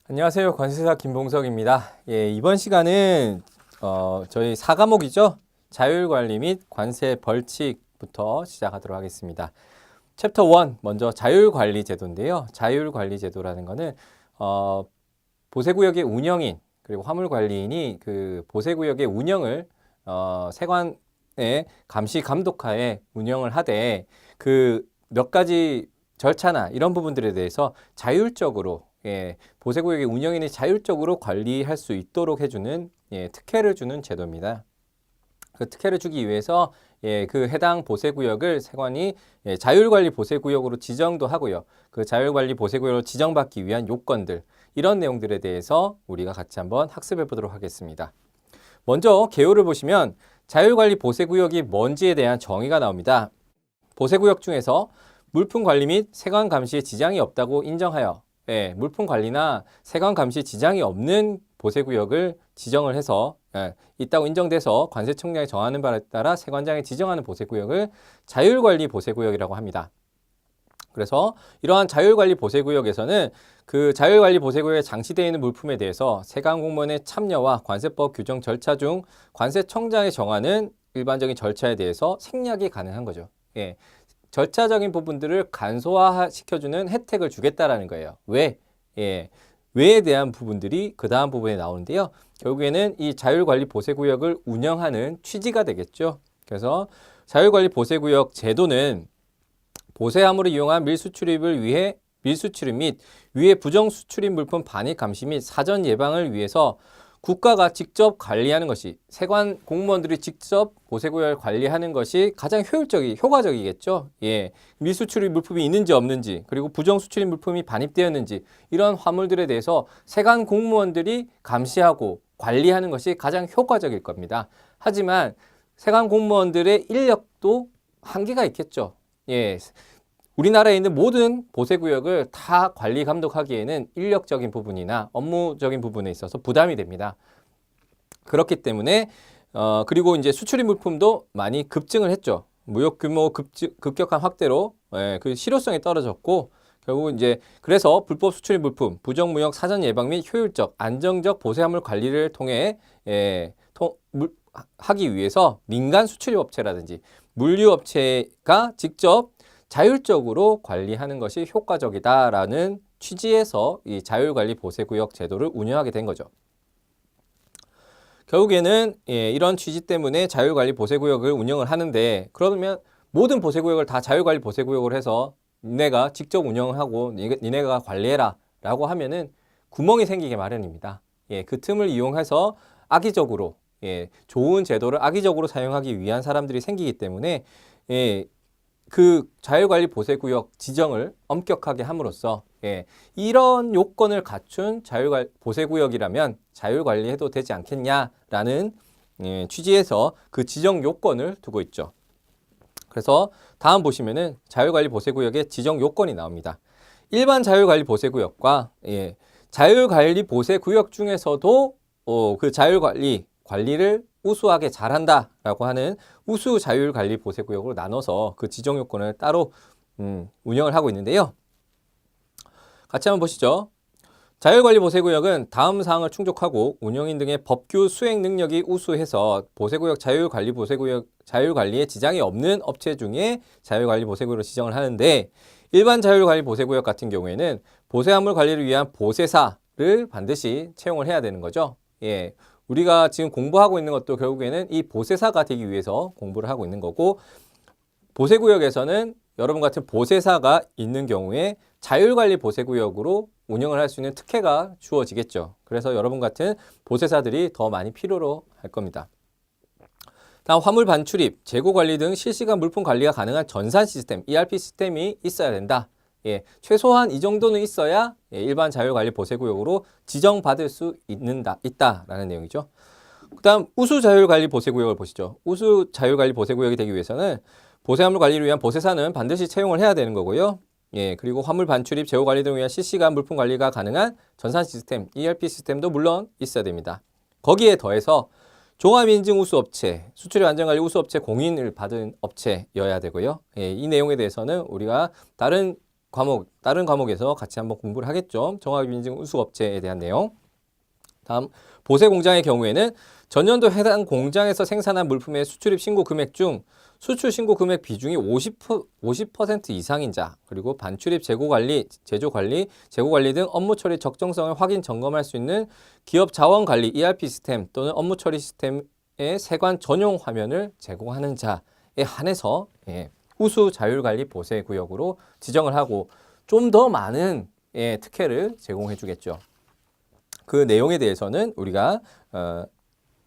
안녕하세요. 관세사 김봉석입니다. 이번 시간은 저희 4과목이죠. 자율관리 및 관세 벌칙부터 시작하도록 하겠습니다. 챕터 1 먼저 자율관리 제도인데요. 자율관리 제도라는 거는 보세구역의 운영인 그리고 화물관리인이 그 보세구역의 운영을 세관의 감시 감독하에 운영을 하되 그 몇 가지 절차나 이런 부분들에 대해서 자율적으로 보세구역의 운영인이 자율적으로 관리할 수 있도록 해주는 특혜를 주는 제도입니다. 그 특혜를 주기 위해서 그 해당 보세구역을 세관이 자율관리 보세구역으로 지정도 하고요. 그 자율관리 보세구역을 지정받기 위한 요건들 이런 내용들에 대해서 우리가 같이 한번 학습해 보도록 하겠습니다. 먼저 개요를 보시면 자율관리 보세구역이 뭔지에 대한 정의가 나옵니다. 보세구역 중에서 물품 관리 및 세관 감시에 지장이 없다고 인정하여 물품 관리나 세관 감시에 지장이 없는 보세구역을 지정을 해서 있다고 인정돼서 관세청량이 정하는 바에 따라 세관장이 지정하는 보세구역을 자율관리 보세구역이라고 합니다. 그래서 이러한 자율관리 보세구역에서는 그 자율관리 보세구역에 장치되어 있는 물품에 대해서 세관 공무원의 참여와 관세법 규정 절차 중 관세청장이 정하는 일반적인 절차에 대해서 생략이 가능한 거죠. 절차적인 부분들을 간소화시켜주는 혜택을 주겠다라는 거예요. 왜? 왜에 대한 부분들이 그 다음 부분에 나오는데요. 결국에는 이 자율관리 보세구역을 운영하는 취지가 되겠죠. 그래서 자율관리 보세구역 제도는 보세함으로 이용한 밀수출입을 위해 밀수출입 및 위해 부정수출입 물품 반입 감시 및 사전 예방을 위해서 국가가 직접 관리하는 것이 세관 공무원들이 직접 보세구역을 관리하는 것이 가장 효과적이겠죠. 밀수출입 물품이 있는지 없는지 그리고 부정수출입 물품이 반입되었는지 이런 화물들에 대해서 세관 공무원들이 감시하고 관리하는 것이 가장 효과적일 겁니다. 하지만 세관 공무원들의 인력도 한계가 있겠죠. 우리나라에 있는 모든 보세구역을 다 관리 감독하기에는 인력적인 부분이나 업무적인 부분에 있어서 부담이 됩니다. 그렇기 때문에 그리고 이제 수출입 물품도 많이 급증을 했죠. 무역 규모 급격한 확대로 그 실효성이 떨어졌고 결국 이제 그래서 불법 수출입 물품, 부정무역 사전 예방 및 효율적, 안정적 보세화물 관리를 통해 하기 위해서 민간 수출입 업체라든지 물류 업체가 직접 자율적으로 관리하는 것이 효과적이다라는 취지에서 이 자율관리 보세구역 제도를 운영하게 된 거죠. 결국에는 이런 취지 때문에 자율관리 보세구역을 운영을 하는데 그러면 모든 보세구역을 다 자율관리 보세구역으로 해서 니네가 직접 운영을 하고 니네가 관리해라 라고 하면은 구멍이 생기게 마련입니다. 그 틈을 이용해서 악의적으로 좋은 제도를 악의적으로 사용하기 위한 사람들이 생기기 때문에 그 자율관리 보세구역 지정을 엄격하게 함으로써 이런 요건을 갖춘 자율관리 보세구역이라면 자율관리해도 되지 않겠냐라는 취지에서 그 지정 요건을 두고 있죠. 그래서 다음 보시면은 자율관리 보세구역의 지정 요건이 나옵니다. 일반 자율관리 보세구역과 자율관리 보세구역 중에서도 그 관리를 우수하게 잘한다라고 하는 우수 자율관리 보세구역으로 나눠서 그 지정 요건을 따로 운영을 하고 있는데요. 같이 한번 보시죠. 자율관리 보세구역은 다음 사항을 충족하고 운영인 등의 법규 수행 능력이 우수해서 보세구역 자율관리에 지장이 없는 업체 중에 자율관리 보세구역으로 지정을 하는데 일반 자율관리 보세구역 같은 경우에는 보세화물 관리를 위한 보세사를 반드시 채용을 해야 되는 거죠. 우리가 지금 공부하고 있는 것도 결국에는 이 보세사가 되기 위해서 공부를 하고 있는 거고 보세구역에서는 여러분 같은 보세사가 있는 경우에 자율관리 보세구역으로 운영을 할 수 있는 특혜가 주어지겠죠. 그래서 여러분 같은 보세사들이 더 많이 필요로 할 겁니다. 다음 화물 반출입, 재고 관리 등 실시간 물품 관리가 가능한 전산 시스템, ERP 시스템이 있어야 된다. 최소한 이 정도는 있어야 일반 자율관리 보세구역으로 지정받을 수 있다라는 내용이죠. 그 다음 우수 자율관리 보세구역을 보시죠. 우수 자율관리 보세구역이 되기 위해서는 보세화물 관리를 위한 보세사는 반드시 채용을 해야 되는 거고요. 그리고 화물 반출입, 재고 관리 등을 위한 실시간 물품 관리가 가능한 전산 시스템, ERP 시스템도 물론 있어야 됩니다. 거기에 더해서 종합인증 우수업체, 수출입 안전관리 우수업체 공인을 받은 업체여야 되고요. 이 내용에 대해서는 우리가 다른 과목, 다른 과목에서 같이 한번 공부를 하겠죠. 정확인증 우수업체에 대한 내용. 다음, 보세 공장의 경우에는 전년도 해당 공장에서 생산한 물품의 수출입 신고 금액 중 수출 신고 금액 비중이 50% 이상인 자, 그리고 반출입 재고 관리, 제조 관리, 재고 관리 등 업무 처리 적정성을 확인 점검할 수 있는 기업 자원 관리 ERP 시스템 또는 업무 처리 시스템의 세관 전용 화면을 제공하는 자에 한해서 우수 자율관리 보세 구역으로 지정을 하고 좀 더 많은 특혜를 제공해 주겠죠. 그 내용에 대해서는 우리가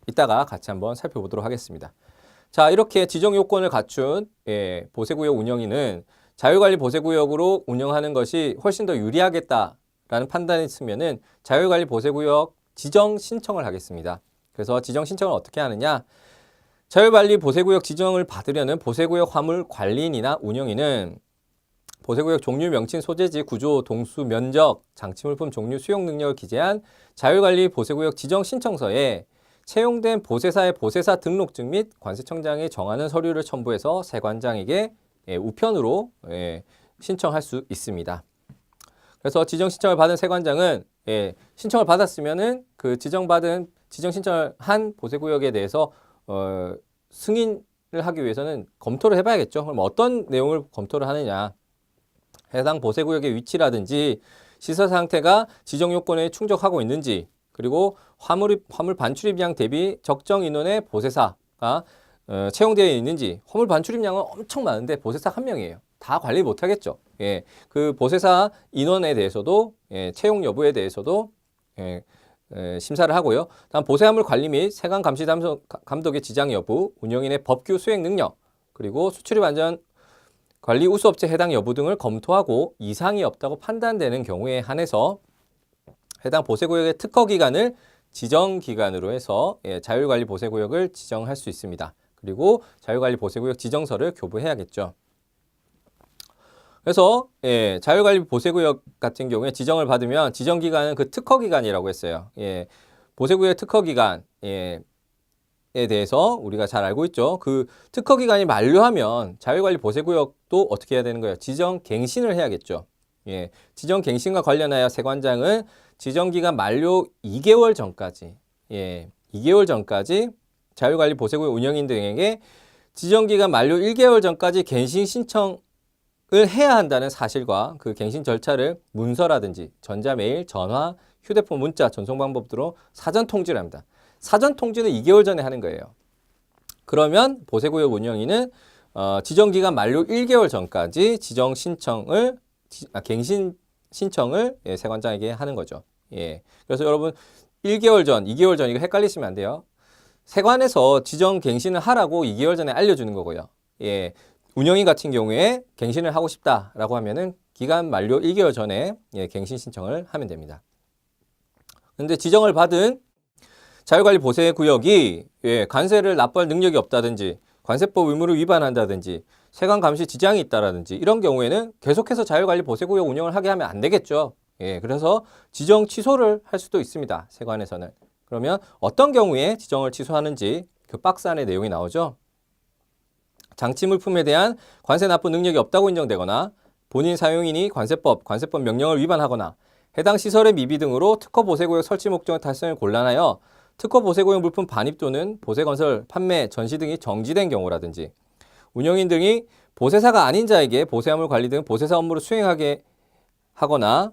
이따가 같이 한번 살펴보도록 하겠습니다. 자, 이렇게 지정 요건을 갖춘 보세구역 운영인은 자율관리 보세구역으로 운영하는 것이 훨씬 더 유리하겠다라는 판단이 있으면은 자율관리 보세구역 지정 신청을 하겠습니다. 그래서 지정 신청을 어떻게 하느냐? 자율관리 보세구역 지정을 받으려는 보세구역 화물 관리인이나 운영인은 보세구역 종류, 명칭, 소재지, 구조, 동수, 면적, 장치물품 종류, 수용 능력을 기재한 자율관리 보세구역 지정 신청서에 채용된 보세사의 보세사 등록증 및 관세청장이 정하는 서류를 첨부해서 세관장에게 우편으로 신청할 수 있습니다. 그래서 지정 신청을 받은 세관장은 신청을 받았으면은 그 지정 신청을 한 보세구역에 대해서 승인을 하기 위해서는 검토를 해봐야겠죠. 그럼 어떤 내용을 검토를 하느냐? 해당 보세구역의 위치라든지 시설 상태가 지정 요건에 충족하고 있는지, 그리고 화물 반출입량 대비 적정 인원의 보세사가 채용되어 있는지. 화물 반출입량은 엄청 많은데 보세사 한 명이에요. 다 관리 못 하겠죠. 그 보세사 인원에 대해서도 채용 여부에 대해서도 심사를 하고요. 다음 보세화물 관리 및 세관 감시 감독의 지장 여부, 운영인의 법규 수행 능력, 그리고 수출입 안전 관리 우수업체 해당 여부 등을 검토하고 이상이 없다고 판단되는 경우에 한해서 해당 보세구역의 특허기관을 지정기관으로 해서 자율관리 보세구역을 지정할 수 있습니다. 그리고 자율관리 보세구역 지정서를 교부해야겠죠. 그래서 자율관리 보세구역 같은 경우에 지정을 받으면 지정기관은 그 특허기관이라고 했어요. 보세구역 특허기관에 대해서 우리가 잘 알고 있죠. 그 특허기간이 만료하면 자율관리 보세구역도 어떻게 해야 되는 거예요? 지정갱신을 해야겠죠. 지정갱신과 관련하여 세관장은 지정기간 만료 2개월 전까지 2개월 전까지 자율관리 보세구역 운영인 등에게 지정기간 만료 1개월 전까지 갱신 신청을 해야 한다는 사실과 그 갱신 절차를 문서라든지 전자메일, 전화, 휴대폰, 문자, 전송 방법으로 사전 통지를 합니다. 사전 통지는 2개월 전에 하는 거예요. 그러면 보세구역 운영인은 지정기간 만료 1개월 전까지 지정 신청을 갱신 신청을 세관장에게 하는 거죠. 그래서 여러분 1개월 전, 2개월 전 이거 헷갈리시면 안 돼요. 세관에서 지정 갱신을 하라고 2개월 전에 알려주는 거고요. 운영인 같은 경우에 갱신을 하고 싶다라고 하면은 기간 만료 1개월 전에 갱신 신청을 하면 됩니다. 그런데 지정을 받은 자율관리 보세구역이 관세를 납부할 능력이 없다든지 관세법 의무를 위반한다든지 세관 감시 지장이 있다라든지 이런 경우에는 계속해서 자율관리 보세구역 운영을 하게 하면 안 되겠죠. 그래서 지정 취소를 할 수도 있습니다. 세관에서는. 그러면 어떤 경우에 지정을 취소하는지 그 박스 안에 내용이 나오죠. 장치 물품에 대한 관세 납부 능력이 없다고 인정되거나 본인 사용인이 관세법 명령을 위반하거나 해당 시설의 미비 등으로 특허 보세구역 설치 목적 달성을 곤란하여 특허 보세구역 물품 반입 또는 보세건설, 판매, 전시 등이 정지된 경우라든지 운영인 등이 보세사가 아닌 자에게 보세화물 관리 등 보세사 업무를 수행하게 하거나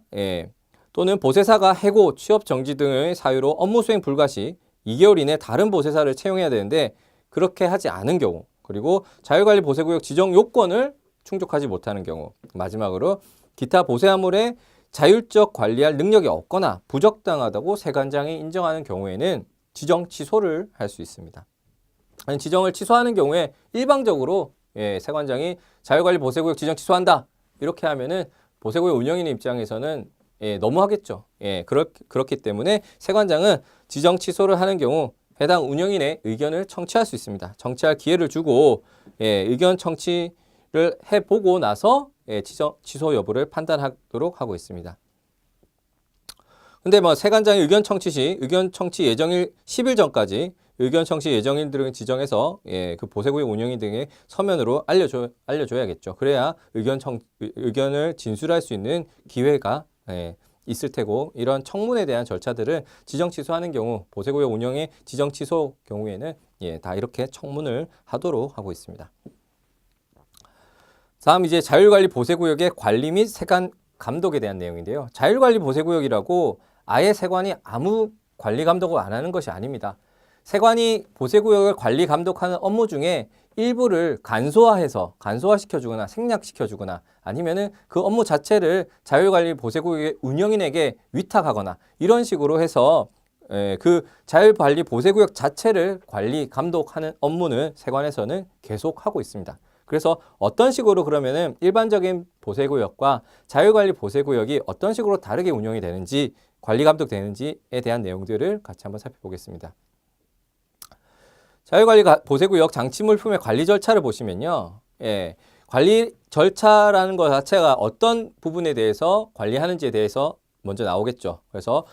또는 보세사가 해고, 취업 정지 등의 사유로 업무 수행 불가 시 2개월 이내 다른 보세사를 채용해야 되는데 그렇게 하지 않은 경우, 그리고 자율관리 보세구역 지정 요건을 충족하지 못하는 경우, 마지막으로 기타 보세화물의 자율적 관리할 능력이 없거나 부적당하다고 세관장이 인정하는 경우에는 지정 취소를 할 수 있습니다. 아니, 지정을 취소하는 경우에 일방적으로 세관장이 자율관리 보세구역 지정 취소한다 이렇게 하면은 보세구역 운영인 입장에서는 너무하겠죠. 그렇기 때문에 세관장은 지정 취소를 하는 경우 해당 운영인의 의견을 청취할 수 있습니다. 청취할 기회를 주고 의견 청취를 해보고 나서 취소 여부를 판단하도록 하고 있습니다. 근데 세관장이 의견 청취 시 의견 청취 예정일 10일 전까지 의견 청취 예정인 등을 지정해서 그 보세구역 운영인 등의 서면으로 알려줘야겠죠. 그래야 의견을 진술할 수 있는 기회가 있을 테고, 이런 청문에 대한 절차들을 지정 취소하는 경우, 보세구역 운영의 지정 취소 경우에는 다 이렇게 청문을 하도록 하고 있습니다. 다음 이제 자율관리 보세구역의 관리 및 세관 감독에 대한 내용인데요. 자율관리 보세구역이라고 아예 세관이 아무 관리 감독을 안 하는 것이 아닙니다. 세관이 보세구역을 관리 감독하는 업무 중에 일부를 간소화시켜주거나 생략시켜주거나 아니면은 그 업무 자체를 자율관리 보세구역의 운영인에게 위탁하거나 이런 식으로 해서 그 자율관리 보세구역 자체를 관리 감독하는 업무는 세관에서는 계속하고 있습니다. 그래서 어떤 식으로 그러면은 일반적인 보세구역과 자율관리 보세구역이 어떤 식으로 다르게 운영이 되는지, 관리 감독되는지에 대한 내용들을 같이 한번 살펴보겠습니다. 자율관리 보세구역 장치물품의 관리 절차를 보시면요. 관리 절차라는 것 자체가 어떤 부분에 대해서 관리하는지에 대해서 먼저 나오겠죠. 그래서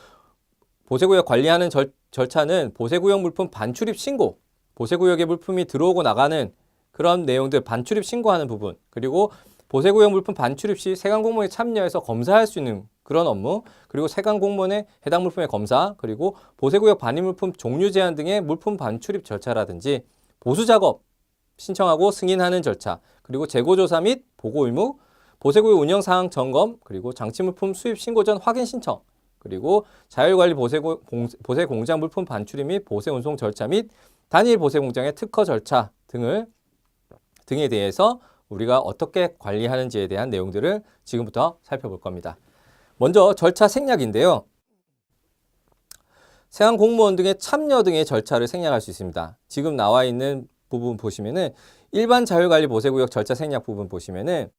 보세구역 관리하는 절차는 보세구역 물품 반출입 신고, 보세구역에 물품이 들어오고 나가는 그런 내용들 반출입 신고하는 부분, 그리고 보세구역 물품 반출입 시 세관 공무원이 참여해서 검사할 수 있는 그런 업무, 그리고 세관 공무원의 해당 물품의 검사, 그리고 보세구역 반입 물품 종류 제한 등의 물품 반출입 절차라든지 보수 작업 신청하고 승인하는 절차, 그리고 재고 조사 및 보고 의무, 보세구역 운영 사항 점검, 그리고 장치 물품 수입 신고 전 확인 신청, 그리고 자율관리 보세 공장 물품 반출입 및 보세 운송 절차 및 단일 보세 공장의 특허 절차 등에 대해서 우리가 어떻게 관리하는지에 대한 내용들을 지금부터 살펴볼 겁니다. 먼저 절차 생략인데요. 세관 공무원 등의 참여 등의 절차를 생략할 수 있습니다. 지금 나와 있는 부분 보시면은 일반 자율관리 보세구역 절차 생략 부분 보시면은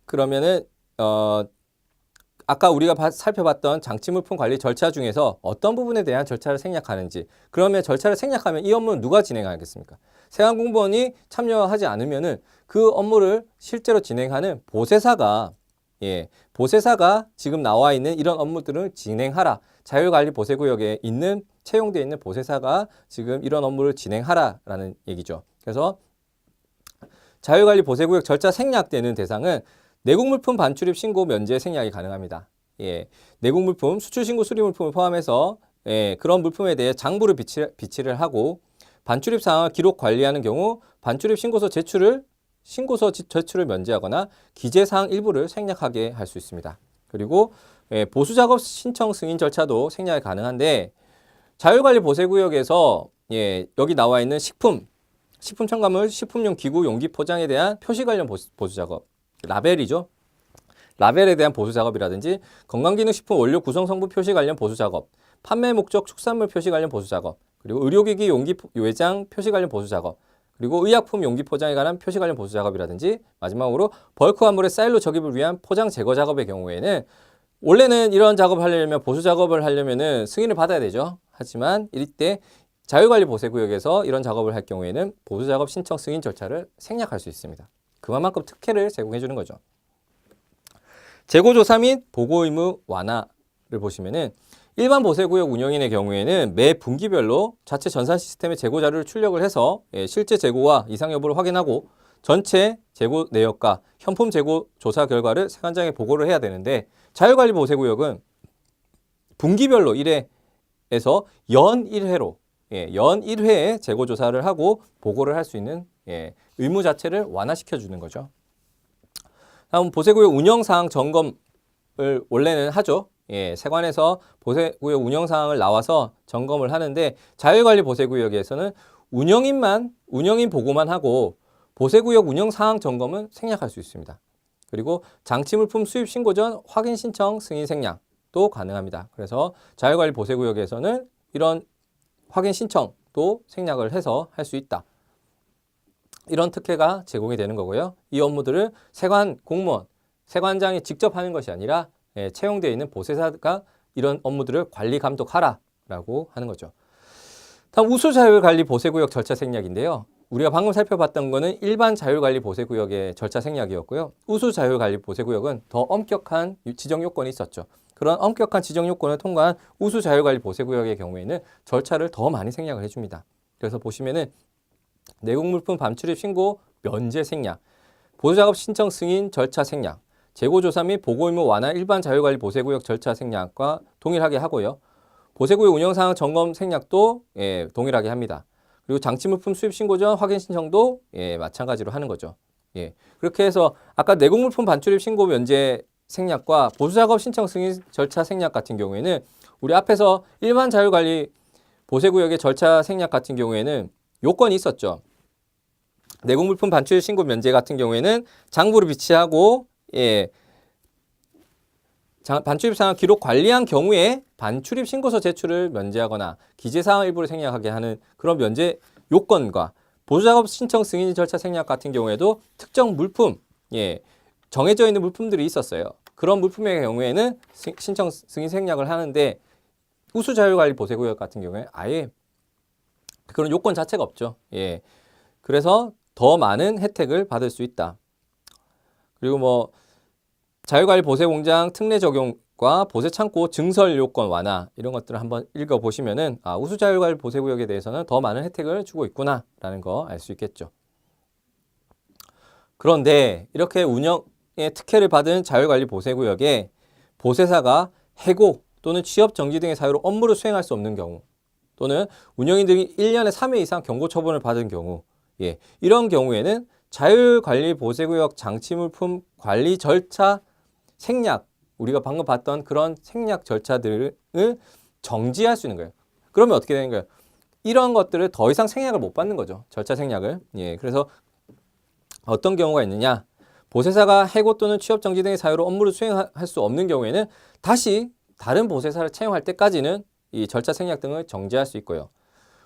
그러면은 아까 우리가 살펴봤던 장치물품 관리 절차 중에서 어떤 부분에 대한 절차를 생략하는지, 그러면 절차를 생략하면 이 업무는 누가 진행하겠습니까? 세관 공무원이 참여하지 않으면은 그 업무를 실제로 진행하는 보세사가 지금 나와 있는 이런 업무들을 진행하라. 자율관리 보세구역에 채용되어 있는 보세사가 지금 이런 업무를 진행하라라는 얘기죠. 그래서 자율관리 보세구역 절차 생략되는 대상은 내국물품 반출입 신고 면제 생략이 가능합니다. 내국물품, 수출신고 수리물품을 포함해서 그런 물품에 대해 장부를 비치를 하고 반출입 사항을 기록 관리하는 경우 반출입 신고서 제출을 면제하거나 기재사항 일부를 생략하게 할 수 있습니다. 그리고 보수작업 신청 승인 절차도 생략이 가능한데, 자율관리 보세구역에서 여기 나와 있는 식품 첨가물, 식품용 기구, 용기 포장에 대한 표시 관련 보수작업, 라벨이죠. 라벨에 대한 보수작업이라든지 건강기능식품 원료 구성 성분 표시 관련 보수작업, 판매 목적 축산물 표시 관련 보수작업, 그리고 의료기기 용기 외장 표시 관련 보수작업, 그리고 의약품 용기 포장에 관한 표시 관련 보수작업이라든지 마지막으로 벌크 화물의 사일로 적입을 위한 포장 제거 작업의 경우에는 원래는 이런 작업을 하려면 보수작업을 하려면은 승인을 받아야 되죠. 하지만 이때 자율관리 보세구역에서 이런 작업을 할 경우에는 보수작업 신청 승인 절차를 생략할 수 있습니다. 그만큼 특혜를 제공해 주는 거죠. 재고조사 및 보고 의무 완화를 보시면은 일반 보세구역 운영인의 경우에는 매 분기별로 자체 전산 시스템에 재고 자료를 출력을 해서 실제 재고와 이상 여부를 확인하고 전체 재고 내역과 현품 재고 조사 결과를 세관장에 보고를 해야 되는데, 자율관리 보세구역은 분기별로 1회에서 연 1회로 연 1회에 재고 조사를 하고 보고를 할 수 있는 의무 자체를 완화시켜 주는 거죠. 다음 보세구역 운영사항 점검을 원래는 하죠. 세관에서 보세구역 운영사항을 나와서 점검을 하는데, 자율관리 보세구역에서는 운영인 보고만 하고 보세구역 운영사항 점검은 생략할 수 있습니다. 그리고 장치물품 수입 신고 전 확인 신청 승인 생략도 가능합니다. 그래서 자율관리 보세구역에서는 이런 확인 신청도 생략을 해서 할 수 있다. 이런 특혜가 제공이 되는 거고요. 이 업무들을 세관 공무원, 세관장이 직접 하는 것이 아니라 채용되어 있는 보세사가 이런 업무들을 관리 감독하라라고 하는 거죠. 다음 우수 자율관리 보세구역 절차 생략인데요. 우리가 방금 살펴봤던 거는 일반 자율관리 보세구역의 절차 생략이었고요. 우수 자율관리 보세구역은 더 엄격한 지정 요건이 있었죠. 그런 엄격한 지정 요건을 통과한 우수 자율관리 보세구역의 경우에는 절차를 더 많이 생략을 해줍니다. 그래서 보시면은 내국물품 반출입 신고 면제 생략, 보조작업 신청 승인 절차 생략, 재고조사 및 보고 의무 완화 일반 자율관리 보세구역 절차 생략과 동일하게 하고요. 보세구역 운영상황 점검 생략도 동일하게 합니다. 그리고 장치물품 수입 신고 전 확인 신청도 마찬가지로 하는 거죠. 그렇게 해서 아까 내국물품 반출입 신고 면제 생략과 보수작업 신청 승인 절차 생략 같은 경우에는 우리 앞에서 일반 자율관리 보세구역의 절차 생략 같은 경우에는 요건이 있었죠. 내국물품 반출입 신고 면제 같은 경우에는 장부를 비치하고 반출입 사항 기록 관리한 경우에 반출입 신고서 제출을 면제하거나 기재 사항 일부를 생략하게 하는 그런 면제 요건과 보조작업 신청 승인 절차 생략 같은 경우에도 특정 물품, 정해져 있는 물품들이 있었어요. 그런 물품의 경우에는 신청 승인 생략을 하는데 우수 자율관리 보세구역 같은 경우에 아예 그런 요건 자체가 없죠. 그래서 더 많은 혜택을 받을 수 있다. 그리고 뭐 자율관리 보세공장 특례 적용과 보세창고 증설 요건 완화 이런 것들을 한번 읽어보시면은 우수 자율관리 보세구역에 대해서는 더 많은 혜택을 주고 있구나라는 거 알 수 있겠죠. 그런데 이렇게 운영의 특혜를 받은 자율관리 보세구역에 보세사가 해고 또는 취업 정지 등의 사유로 업무를 수행할 수 없는 경우 또는 운영인 등이 1년에 3회 이상 경고 처분을 받은 경우 이런 경우에는 자율관리 보세구역 장치물품 관리 절차 생략, 우리가 방금 봤던 그런 생략 절차들을 정지할 수 있는 거예요. 그러면 어떻게 되는 거예요? 이런 것들을 더 이상 생략을 못 받는 거죠. 절차 생략을. 그래서 어떤 경우가 있느냐? 보세사가 해고 또는 취업 정지 등의 사유로 업무를 수행할 수 없는 경우에는 다시 다른 보세사를 채용할 때까지는 이 절차 생략 등을 정지할 수 있고요.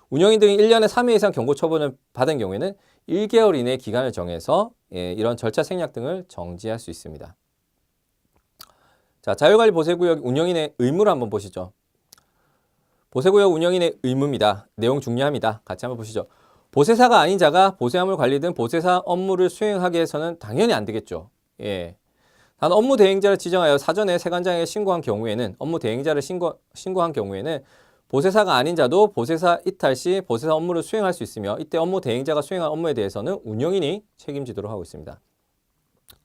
운영인 등이 1년에 3회 이상 경고 처분을 받은 경우에는 1개월 이내 기간을 정해서 이런 절차 생략 등을 정지할 수 있습니다. 자, 자율관리 보세구역 운영인의 의무를 한번 보시죠. 보세구역 운영인의 의무입니다. 내용 중요합니다. 같이 한번 보시죠. 보세사가 아닌 자가 보세화물 관리 등 보세사 업무를 수행하게 해서는 당연히 안 되겠죠. 단 업무 대행자를 지정하여 사전에 세관장에 신고한 경우에는 업무 대행자를 신고한 경우에는 보세사가 아닌 자도 보세사 이탈 시 보세사 업무를 수행할 수 있으며 이때 업무 대행자가 수행한 업무에 대해서는 운영인이 책임지도록 하고 있습니다.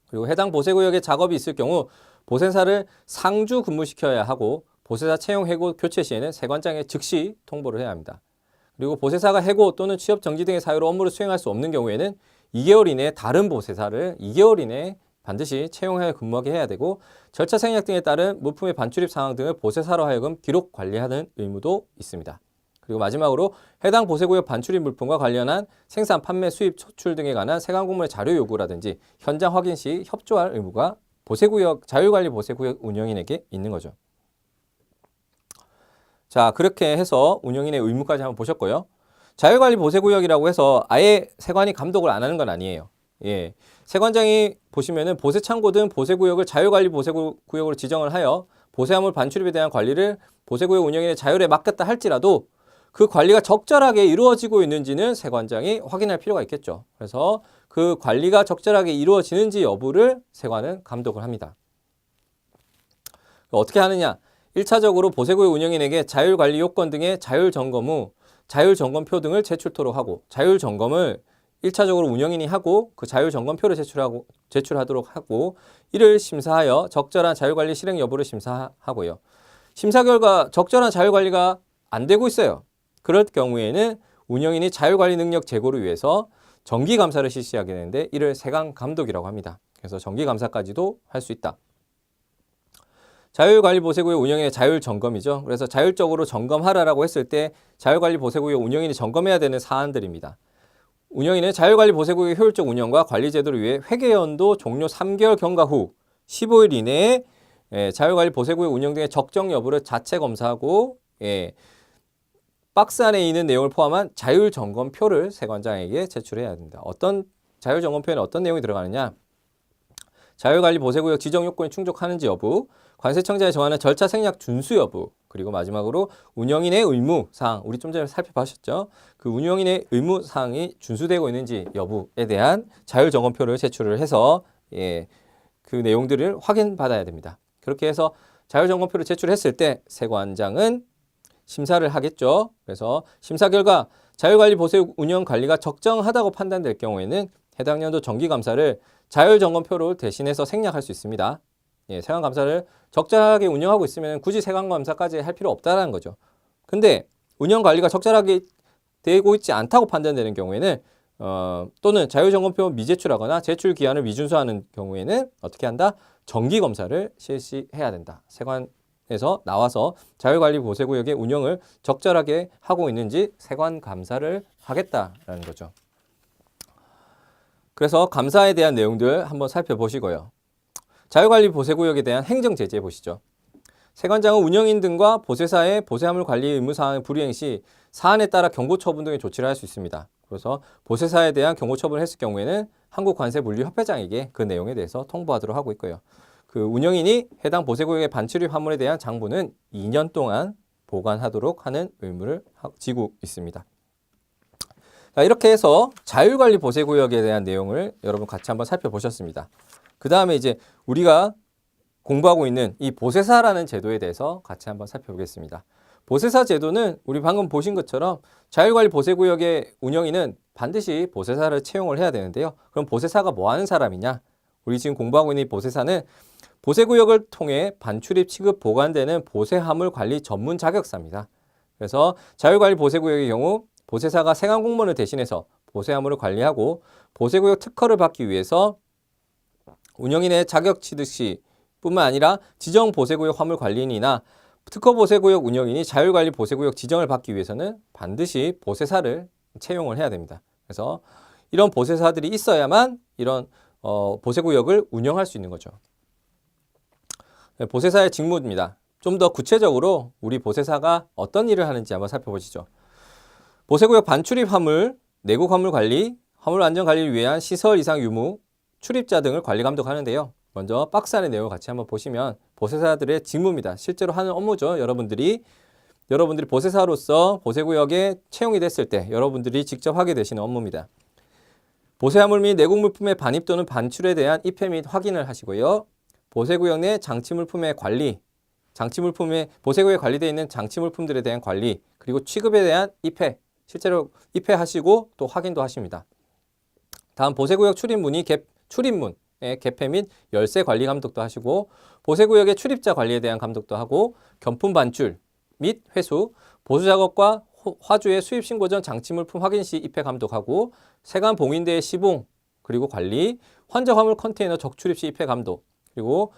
그리고 해당 보세구역에 작업이 있을 경우 보세사를 상주 근무시켜야 하고 보세사 채용 해고 교체 시에는 세관장에 즉시 통보를 해야 합니다. 그리고 보세사가 해고 또는 취업 정지 등의 사유로 업무를 수행할 수 없는 경우에는 2개월 이내에 다른 보세사를 2개월 이내에 반드시 채용하여 근무하게 해야 되고 절차 생략 등에 따른 물품의 반출입 상황 등을 보세사로 하여금 기록 관리하는 의무도 있습니다. 그리고 마지막으로 해당 보세구역 반출입 물품과 관련한 생산, 판매, 수입, 초출 등에 관한 세관공무의 자료 요구라든지 현장 확인 시 협조할 의무가 보세구역, 자율관리 보세구역 운영인에게 있는 거죠. 자, 그렇게 해서 운영인의 의무까지 한번 보셨고요. 자율관리 보세구역이라고 해서 아예 세관이 감독을 안 하는 건 아니에요. 세관장이 보시면은 보세창고 등 보세구역을 자율관리 보세구역으로 지정을 하여 보세화물 반출입에 대한 관리를 보세구역 운영인의 자율에 맡겼다 할지라도 그 관리가 적절하게 이루어지고 있는지는 세관장이 확인할 필요가 있겠죠. 그래서 그 관리가 적절하게 이루어지는지 여부를 세관은 감독을 합니다. 어떻게 하느냐? 1차적으로 보세구역 운영인에게 자율관리 요건 등의 자율점검 후 자율점검표 등을 제출토록 하고 자율점검을 1차적으로 운영인이 하고 그 자율점검표를 제출하도록 하고 이를 심사하여 적절한 자율관리 실행 여부를 심사하고요. 심사 결과 적절한 자율관리가 안 되고 있어요. 그럴 경우에는 운영인이 자율관리 능력 제고를 위해서 정기감사를 실시하게 되는데 이를 세관감독이라고 합니다. 그래서 정기감사까지도 할 수 있다. 자율관리 보세구역 운영인의 자율점검이죠. 그래서 자율적으로 점검하라라고 했을 때 자율관리 보세구역 운영인이 점검해야 되는 사안들입니다. 운영인은 자율관리 보세구역의 효율적 운영과 관리 제도를 위해 회계연도 종료 3개월 경과 후 15일 이내에 자율관리 보세구역 운영 등의 적정 여부를 자체 검사하고 박스 안에 있는 내용을 포함한 자율점검표를 세관장에게 제출해야 됩니다. 어떤 자율점검표에는 어떤 내용이 들어가느냐? 자율관리 보세구역 지정 요건이 충족하는지 여부, 관세청장이 정하는 절차 생략 준수 여부, 그리고 마지막으로 운영인의 의무사항, 우리 좀 전에 살펴보셨죠? 그 운영인의 의무사항이 준수되고 있는지 여부에 대한 자율점검표를 제출을 해서 그 내용들을 확인받아야 됩니다. 그렇게 해서 자율점검표를 제출했을 때 세관장은 심사를 하겠죠. 그래서 심사 결과 자율관리 보세 운영 관리가 적정하다고 판단될 경우에는 해당 연도 정기감사를 자율점검표를 대신해서 생략할 수 있습니다. 예, 세관감사를 적절하게 운영하고 있으면 굳이 세관감사까지 할 필요 없다는 거죠. 근데 운영관리가 적절하게 되고 있지 않다고 판단되는 경우에는 또는 자율점검표 미제출하거나 제출 기한을 미준수하는 경우에는 어떻게 한다? 정기검사를 실시해야 된다. 세관에서 나와서 자율관리 보세구역의 운영을 적절하게 하고 있는지 세관감사를 하겠다라는 거죠. 그래서 감사에 대한 내용들 한번 살펴보시고요. 자율관리 보세구역에 대한 행정제재 보시죠. 세관장은 운영인 등과 보세사의 보세화물 관리 의무사항의 불이행 시 사안에 따라 경고처분 등의 조치를 할 수 있습니다. 그래서 보세사에 대한 경고처분을 했을 경우에는 한국관세물류협회장에게 그 내용에 대해서 통보하도록 하고 있고요. 그 운영인이 해당 보세구역의 반출입 화물에 대한 장부는 2년 동안 보관하도록 하는 의무를 지고 있습니다. 자, 이렇게 해서 자율관리 보세구역에 대한 내용을 여러분 같이 한번 살펴보셨습니다. 그 다음에 이제 우리가 공부하고 있는 이 보세사라는 제도에 대해서 같이 한번 살펴보겠습니다. 보세사 제도는 우리 방금 보신 것처럼 자율관리 보세구역의 운영인은 반드시 보세사를 채용을 해야 되는데요. 그럼 보세사가 뭐 하는 사람이냐? 우리 지금 공부하고 있는 이 보세사는 보세구역을 통해 반출입, 취급, 보관되는 보세화물 관리 전문 자격사입니다. 그래서 자율관리 보세구역의 경우 보세사가 세관공무원을 대신해서 보세화물을 관리하고 보세구역 특허를 받기 위해서 운영인의 자격 취득 시 뿐만 아니라 지정 보세구역 화물 관리인이나 특허 보세구역 운영인이 자율관리 보세구역 지정을 받기 위해서는 반드시 보세사를 채용을 해야 됩니다. 그래서 이런 보세사들이 있어야만 이런 보세구역을 운영할 수 있는 거죠. 보세사의 직무입니다. 좀 더 구체적으로 우리 보세사가 어떤 일을 하는지 한번 살펴보시죠. 보세구역 반출입 화물, 내국 화물 관리, 화물 안전 관리를 위한 시설 이상 유무, 출입자 등을 관리 감독하는데요. 먼저 박스 안의 내용을 같이 한번 보시면 보세사들의 직무입니다. 실제로 하는 업무죠. 여러분들이 보세사로서 보세구역에 채용이 됐을 때 여러분들이 직접 하게 되시는 업무입니다. 보세화물 및 내국 물품의 반입 또는 반출에 대한 입회 및 확인을 하시고요. 보세구역 내 장치물품의 관리, 보세구역에 관리되어 있는 장치물품들에 대한 관리, 그리고 취급에 대한 입회, 실제로 입회하시고 또 확인도 하십니다. 다음 보세구역 출입문의 개폐 및 열쇠 관리 감독도 하시고 보세구역의 출입자 관리에 대한 감독도 하고 견품 반출 및 회수, 보수작업과 화주의 수입 신고 전 장치물품 확인 시 입회 감독하고 세관 봉인대의 시봉 그리고 관리, 환적 화물 컨테이너 적출입 시 입회 감독, 그리고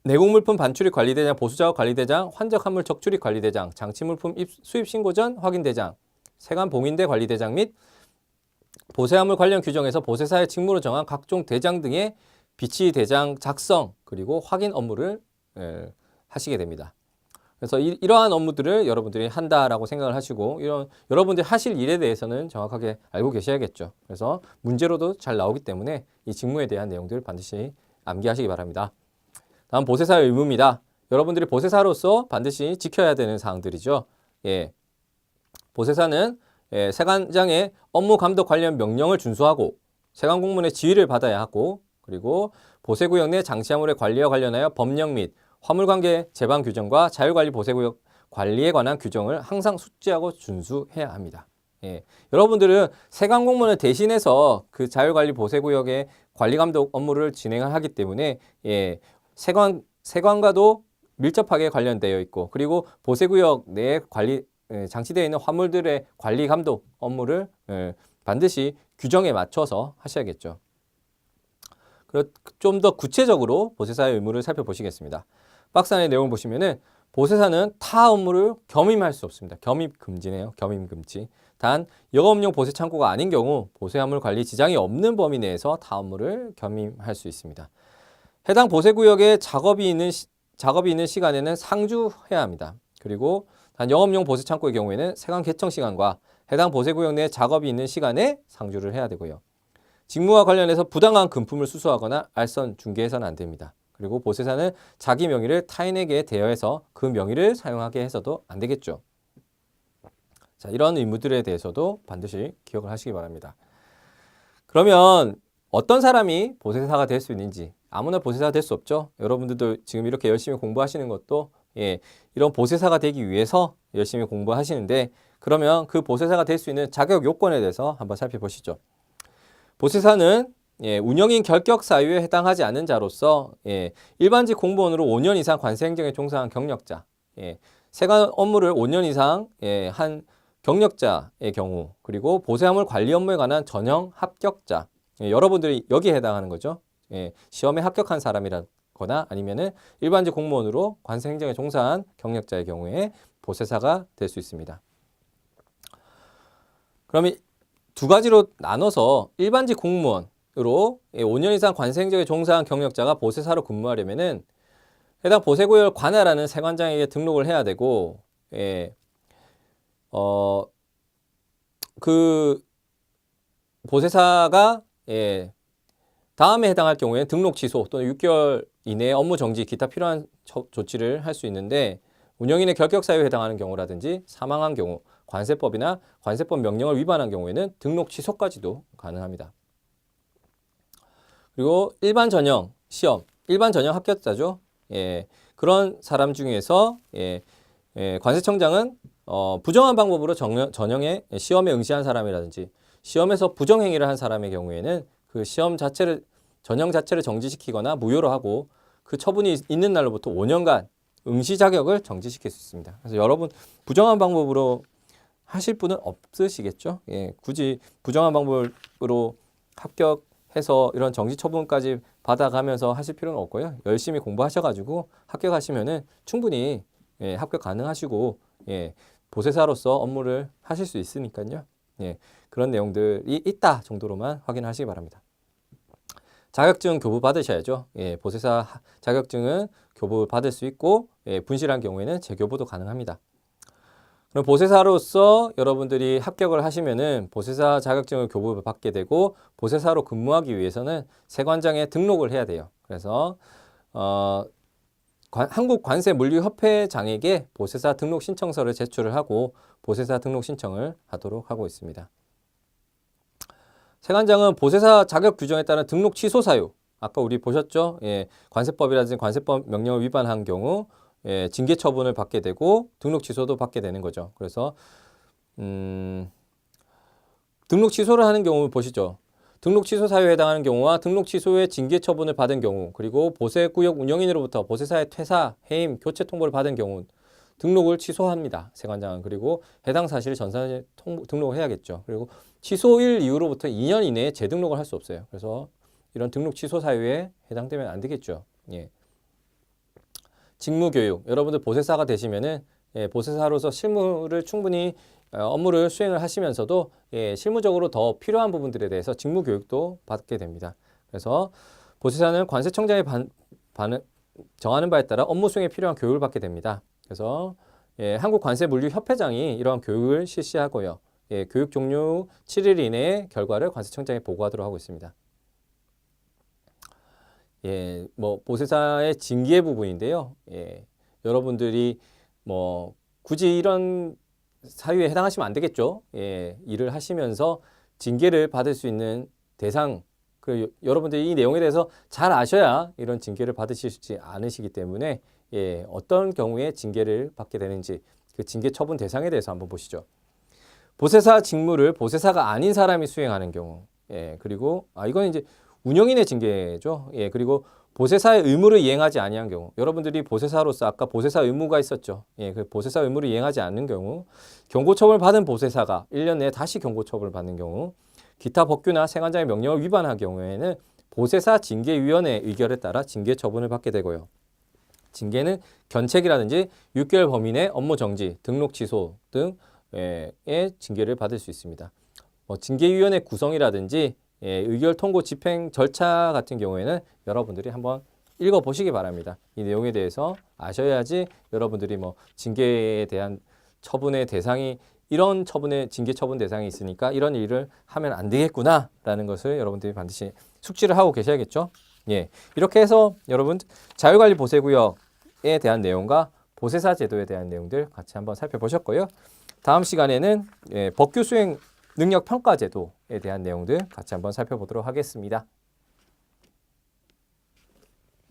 내국물품 반출입 관리대장, 보수작업 관리대장, 환적 화물 적출입 관리대장, 장치물품 수입 신고 전 확인대장, 세관 봉인대 관리대장 및 보세화물 관련 규정에서 보세사의 직무로 정한 각종 대장 등의 비치 대장 작성 그리고 확인 업무를 하시게 됩니다. 그래서 이러한 업무들을 여러분들이 한다라고 생각을 하시고 여러분들이 하실 일에 대해서는 정확하게 알고 계셔야겠죠. 그래서 문제로도 잘 나오기 때문에 이 직무에 대한 내용들을 반드시 암기하시기 바랍니다. 다음 보세사의 의무입니다. 여러분들이 보세사로서 반드시 지켜야 되는 사항들이죠. 예. 보세사는 세관장의 업무 감독 관련 명령을 준수하고 세관공무원의 지휘를 받아야 하고 그리고 보세구역 내 장치화물의 관리와 관련하여 법령 및 화물관계 제방 규정과 자율관리 보세구역 관리에 관한 규정을 항상 숙지하고 준수해야 합니다. 예. 여러분들은 세관공무원을 대신해서 그 자율관리 보세구역의 관리감독 업무를 진행을 하기 때문에 세관과도 밀접하게 관련되어 있고 그리고 보세구역 내 장치되어 있는 화물들의 관리 감독 업무를 반드시 규정에 맞춰서 하셔야겠죠. 좀 더 구체적으로 보세사의 의무를 살펴보시겠습니다. 박스 안의 내용을 보시면은 보세사는 타 업무를 겸임할 수 없습니다. 겸임 금지네요. 겸임 금지. 단 영업용 보세 창고가 아닌 경우 보세화물 관리 지장이 없는 범위 내에서 타 업무를 겸임할 수 있습니다. 해당 보세구역에 작업이 있는 시간에는 상주해야 합니다. 그리고 단 영업용 보세 창고의 경우에는 세관 개청 시간과 해당 보세구역 내 작업이 있는 시간에 상주를 해야 되고요. 직무와 관련해서 부당한 금품을 수수하거나 알선, 중개해서는 안 됩니다. 그리고 보세사는 자기 명의를 타인에게 대여해서 그 명의를 사용하게 해서도 안 되겠죠. 자, 이런 의무들에 대해서도 반드시 기억을 하시기 바랍니다. 그러면 어떤 사람이 보세사가 될 수 있는지 아무나 보세사가 될 수 없죠. 여러분들도 지금 이렇게 열심히 공부하시는 것도 이런 보세사가 되기 위해서 열심히 공부하시는데, 그러면 그 보세사가 될 수 있는 자격 요건에 대해서 한번 살펴보시죠. 보세사는 운영인 결격 사유에 해당하지 않는 자로서 일반직 공무원으로 5년 이상 관세 행정에 종사한 경력자, 세관 업무를 5년 이상 한 경력자의 경우, 그리고 보세화물 관리 업무에 관한 전형 합격자, 여러분들이 여기에 해당하는 거죠. 시험에 합격한 사람이라거나 아니면은 일반직 공무원으로 관세 행정에 종사한 경력자의 경우에 보세사가 될 수 있습니다. 그러면 두 가지로 나눠서 일반직 공무원으로 5년 이상 관세 행정에 종사한 경력자가 보세사로 근무하려면은 해당 보세구역 관할하는 세관장에게 등록을 해야 되고, 그 보세사가 다음에 해당할 경우에 등록 취소 또는 6개월 이내에 업무 정지 기타 필요한 조치를 할 수 있는데, 운영인의 결격 사유에 해당하는 경우라든지 사망한 경우, 관세법이나 관세법 명령을 위반한 경우에는 등록 취소까지도 가능합니다. 그리고 일반 전형 시험, 일반 전형 합격자죠. 그런 사람 중에서 관세청장은 부정한 방법으로 전형의 시험에 응시한 사람이라든지 시험에서 부정행위를 한 사람의 경우에는 그 시험 자체를 전형 자체를 정지시키거나 무효로 하고 그 처분이 있는 날로부터 5년간 응시 자격을 정지시킬 수 있습니다. 그래서 여러분 부정한 방법으로 하실 분은 없으시겠죠? 굳이 부정한 방법으로 합격해서 이런 정지 처분까지 받아가면서 하실 필요는 없고요. 열심히 공부하셔가지고 합격하시면은 충분히 합격 가능하시고 보세사로서 업무를 하실 수 있으니까요. 그런 내용들이 있다 정도로만 확인하시기 바랍니다. 자격증 교부 받으셔야죠. 보세사 자격증은 교부 받을 수 있고 분실한 경우에는 재교부도 가능합니다. 그럼 보세사로서 여러분들이 합격을 하시면은 보세사 자격증을 교부 받게 되고, 보세사로 근무하기 위해서는 세관장에 등록을 해야 돼요. 그래서 한국관세물류협회장에게 보세사 등록 신청서를 제출을 하고 보세사 등록 신청을 하도록 하고 있습니다. 세관장은 보세사 자격 규정에 따른 등록 취소 사유, 아까 우리 보셨죠? 관세법이라든지 관세법 명령을 위반한 경우 징계 처분을 받게 되고 등록 취소도 받게 되는 거죠. 그래서 등록 취소를 하는 경우 보시죠. 등록 취소 사유에 해당하는 경우와 등록 취소의 징계 처분을 받은 경우, 그리고 보세구역 운영인으로부터 보세사의 퇴사, 해임, 교체 통보를 받은 경우 등록을 취소합니다. 세관장은. 그리고 해당 사실을 전산에 등록을 해야겠죠. 그리고 취소일 이후로부터 2년 이내에 재등록을 할 수 없어요. 그래서 이런 등록 취소 사유에 해당되면 안 되겠죠. 직무교육, 여러분들 보세사가 되시면은 보세사로서 실무를 충분히 업무를 수행을 하시면서도 실무적으로 더 필요한 부분들에 대해서 직무교육도 받게 됩니다. 그래서 보세사는 관세청장이 정하는 바에 따라 업무 수행에 필요한 교육을 받게 됩니다. 그래서 한국관세물류협회장이 이러한 교육을 실시하고요. 교육 종료 7일 이내에 결과를 관세청장에 보고하도록 하고 있습니다. 뭐 보세사의 징계 부분인데요. 여러분들이 뭐 굳이 이런 사유에 해당하시면 안 되겠죠. 일을 하시면서 징계를 받을 수 있는 대상, 여러분들이 이 내용에 대해서 잘 아셔야 이런 징계를 받으시지 않으시기 때문에 어떤 경우에 징계를 받게 되는지 그 징계 처분 대상에 대해서 한번 보시죠. 보세사 직무를 보세사가 아닌 사람이 수행하는 경우, 그리고 이건 이제 운영인의 징계죠. 그리고 보세사의 의무를 이행하지 아니한 경우, 여러분들이 보세사로서 아까 보세사 의무가 있었죠. 그 보세사 의무를 이행하지 않는 경우, 경고처벌을 받은 보세사가 1년 내에 다시 경고처벌을 받는 경우, 기타 법규나 세관장의 명령을 위반한 경우에는 보세사 징계위원회의 의결에 따라 징계 처분을 받게 되고요. 징계는 견책이라든지 6개월 범위 내 업무 정지, 등록 취소 등의 징계를 받을 수 있습니다. 징계위원회 구성이라든지 의결 통고 집행 절차 같은 경우에는 여러분들이 한번 읽어보시기 바랍니다. 이 내용에 대해서 아셔야지 여러분들이 뭐 징계에 대한 처분의 대상이 이런 처분의 징계 처분 대상이 있으니까 이런 일을 하면 안 되겠구나 라는 것을 여러분들이 반드시 숙지를 하고 계셔야겠죠. 이렇게 해서 여러분 자율관리 보세구역에 대한 내용과 보세사 제도에 대한 내용들 같이 한번 살펴보셨고요. 다음 시간에는 법규 수행 능력 평가 제도에 대한 내용들 같이 한번 살펴보도록 하겠습니다.